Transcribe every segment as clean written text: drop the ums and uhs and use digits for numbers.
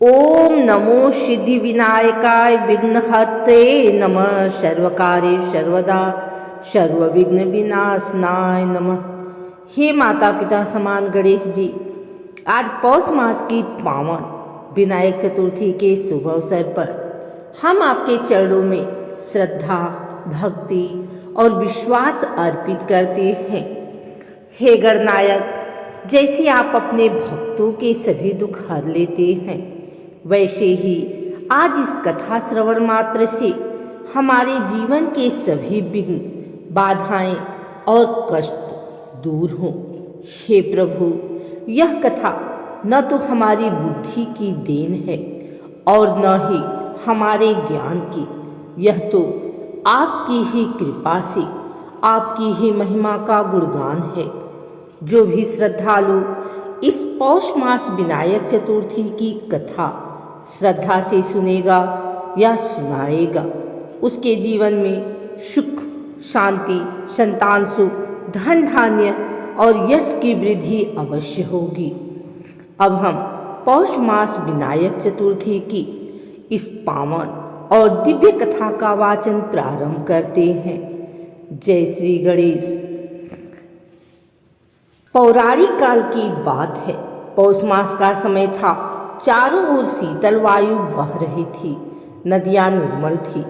ओम नमो सिद्धि विनायकाय विघ्नहर्ते नमः सर्वकार्य सर्वदा सर्व विघ्न विनाशनाय नमः। हे माता पिता समान गणेश जी, आज पौष मास की पावन विनायक चतुर्थी के शुभ अवसर पर हम आपके चरणों में श्रद्धा, भक्ति और विश्वास अर्पित करते हैं। हे गणनायक, जैसे आप अपने भक्तों के सभी दुख हर लेते हैं, वैसे ही आज इस कथा श्रवण मात्र से हमारे जीवन के सभी विघ्न, बाधाएं और कष्ट दूर हों। हे प्रभु, यह कथा न तो हमारी बुद्धि की देन है और न ही हमारे ज्ञान की, यह तो आपकी ही कृपा से, आपकी ही महिमा का गुणगान है। जो भी श्रद्धालु इस पौष मास विनायक चतुर्थी की कथा श्रद्धा से सुनेगा या सुनाएगा, उसके जीवन में सुख, शांति, संतान सुख, धन धान्य और यश की वृद्धि अवश्य होगी। अब हम पौष मास विनायक चतुर्थी की इस पावन और दिव्य कथा का वाचन प्रारंभ करते हैं। जय श्री गणेश। पौराणिक काल की बात है। पौष मास का समय था। चारों ओर शीतल वायु बह रही थी, नदियां निर्मल थी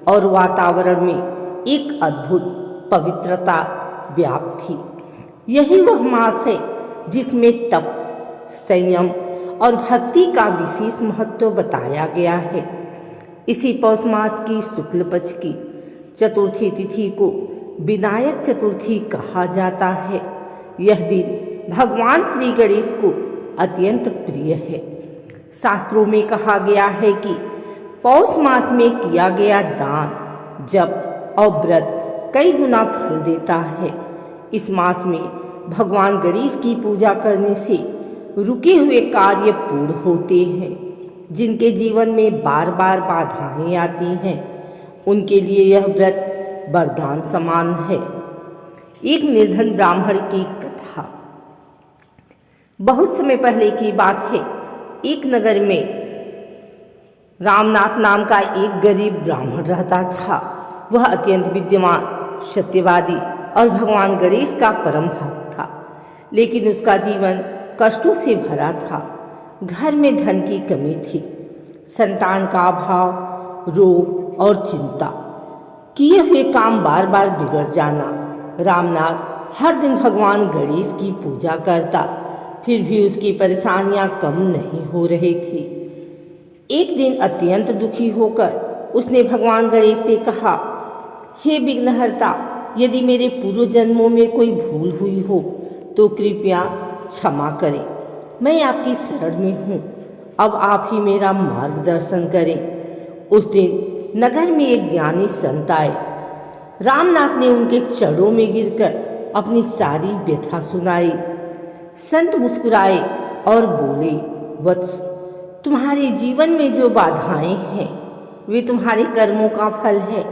और वातावरण में एक अद्भुत पवित्रता व्याप्त थी। यही वह मास है जिसमें तप, संयम और भक्ति का विशेष महत्व बताया गया है। इसी पौष मास की शुक्ल पक्ष की चतुर्थी तिथि को विनायक चतुर्थी कहा जाता है। यह दिन भगवान श्री गणेश को अत्यंत प्रिय है। शास्त्रों में कहा गया है कि पौष मास में किया गया दान, जप और व्रत कई गुना फल देता है। इस मास में भगवान गणेश की पूजा करने से रुके हुए कार्य पूर्ण होते हैं। जिनके जीवन में बार बार बाधाएं आती हैं, उनके लिए यह व्रत वरदान समान है। एक निर्धन ब्राह्मण की कथा। बहुत समय पहले की बात है। एक नगर में रामनाथ नाम का एक गरीब ब्राह्मण रहता था। वह अत्यंत विद्वान, सत्यवादी और भगवान गणेश का परम भक्त था, लेकिन उसका जीवन कष्टों से भरा था। घर में धन की कमी थी, संतान का अभाव, रोग और चिंता, किए हुए काम बार बार बिगड़ जाना। रामनाथ हर दिन भगवान गणेश की पूजा करता, फिर भी उसकी परेशानियां कम नहीं हो रही थी। एक दिन अत्यंत दुखी होकर उसने भगवान गणेश से कहा, हे विघ्नहर्ता, यदि मेरे पूर्व जन्मों में कोई भूल हुई हो तो कृपया क्षमा करें। मैं आपकी शरण में हूँ, अब आप ही मेरा मार्गदर्शन करें। उस दिन नगर में एक ज्ञानी संत आए। रामनाथ ने उनके चरणों में गिरकर अपनी सारी व्यथा सुनाई। संत मुस्कुराए और बोले, वत्स, तुम्हारे जीवन में जो बाधाएं हैं वे तुम्हारे कर्मों का फल है,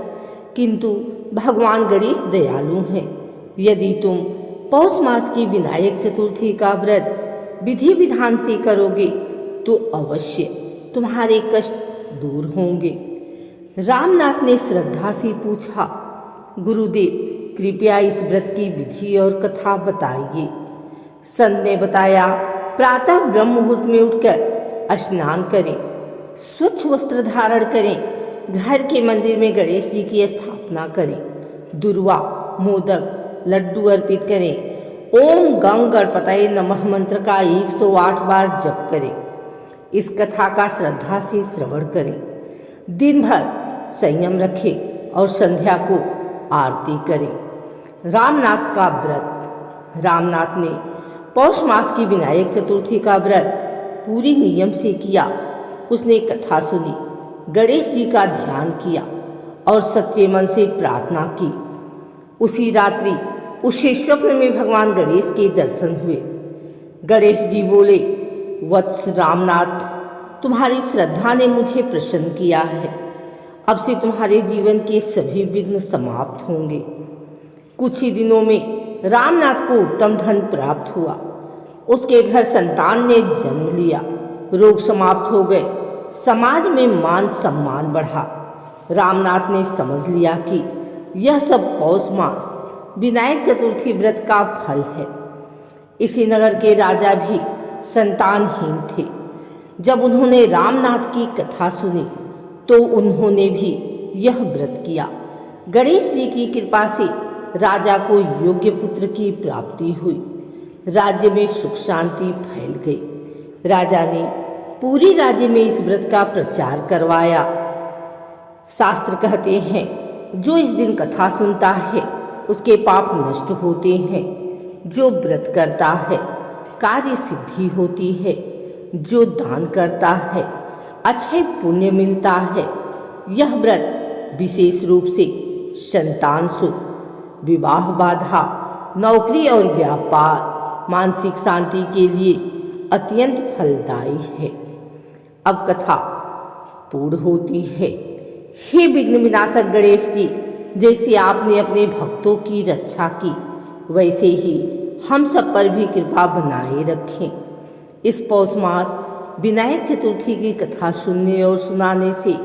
किंतु भगवान गणेश दयालु हैं। यदि तुम पौष मास की विनायक चतुर्थी का व्रत विधि विधान से करोगे तो अवश्य तुम्हारे कष्ट दूर होंगे। रामनाथ ने श्रद्धा से पूछा, गुरुदेव, कृपया इस व्रत की विधि और कथा बताइए। संत ने बताया, प्रातः ब्रह्म मुहूर्त में उठकर स्नान करें, स्वच्छ वस्त्र धारण करें, घर के मंदिर में गणेश जी की स्थापना करें, दुर्वा, मोदक, लड्डू अर्पित करें, ओम गं गणपतये नमः मंत्र का 108 बार जप करें। इस कथा का श्रद्धा से श्रवण करें। दिन भर संयम रखें और संध्या को आरती करें। रामनाथ का व्रत। रामनाथ ने पौष मास की विनायक चतुर्थी का व्रत पूरी नियम से किया। उसने कथा सुनी, गणेश जी का ध्यान किया और सच्चे मन से प्रार्थना की। उसी रात्रि उसे स्वप्न में भगवान गणेश के दर्शन हुए। गणेश जी बोले, वत्स रामनाथ, तुम्हारी श्रद्धा ने मुझे प्रसन्न किया है। अब से तुम्हारे जीवन के सभी विघ्न समाप्त होंगे। कुछ ही दिनों में रामनाथ को उत्तम धन प्राप्त हुआ। उसके घर संतान ने जन्म लिया। रोग समाप्त हो गए, समाज में मान सम्मान बढ़ा। रामनाथ ने समझ लिया कि यह सब पौष मास विनायक चतुर्थी व्रत का फल है। इसी नगर के राजा भी संतानहीन थे। जब उन्होंने रामनाथ की कथा सुनी तो उन्होंने भी यह व्रत किया। गणेश जी की कृपा से राजा को योग्य पुत्र की प्राप्ति हुई। राज्य में सुख शांति फैल गई। राजा ने पूरे राज्य में इस व्रत का प्रचार करवाया। शास्त्र कहते हैं, जो इस दिन कथा सुनता है उसके पाप नष्ट होते हैं। जो व्रत करता है कार्य सिद्धि होती है। जो दान करता है अक्षय पुण्य मिलता है। यह व्रत विशेष रूप से संतान सुख, विवाह बाधा, नौकरी और व्यापार, मानसिक शांति के लिए अत्यंत फलदायी है। अब कथा पूर्ण होती है। हे विघ्न विनाशक गणेश जी, जैसे आपने अपने भक्तों की रक्षा की, वैसे ही हम सब पर भी कृपा बनाए रखें। इस पौष मास विनायक चतुर्थी की कथा सुनने और सुनाने से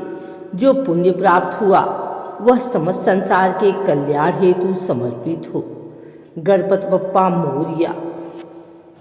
जो पुण्य प्राप्त हुआ वह समस्त संसार के कल्याण हेतु समर्पित हो। गणपति बप्पा मोरया।